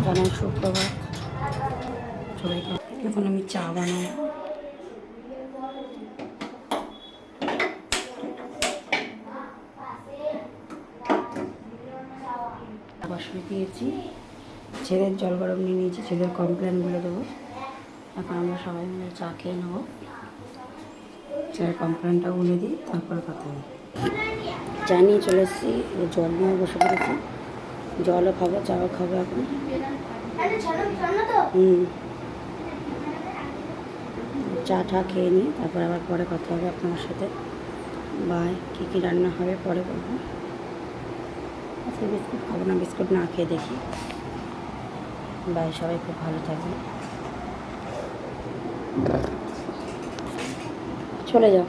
জানাই সুপ্রভাত সবাইকে। এখন আমি চা বানাবো। বসিয়ে দিয়েছি, ছেলের জল গরম নিয়ে নিয়েছি, ছেলের কমপ্লেনগুলো দেবো। এখন আমরা সবাই মিলে চা খেয়ে নেবো। ছেলের কমপ্লেনটা বলে দিই, তারপরে কথা বলি। চা নিয়ে চলে এসেছি, জল নিয়ে বসে পড়েছি। জলও খাবো, চাও খাবো এখন। চা টা খেয়ে নিই, তারপর আবার পরে কথা হবে আপনার সাথে। বাই। কী কী রান্না হবে পরে বলবো। আজকে বিস্কুট খাবো না, বিস্কুট না খেয়ে দেখি। বাই, সবাই খুব ভালো থাকবে। চলে যাও।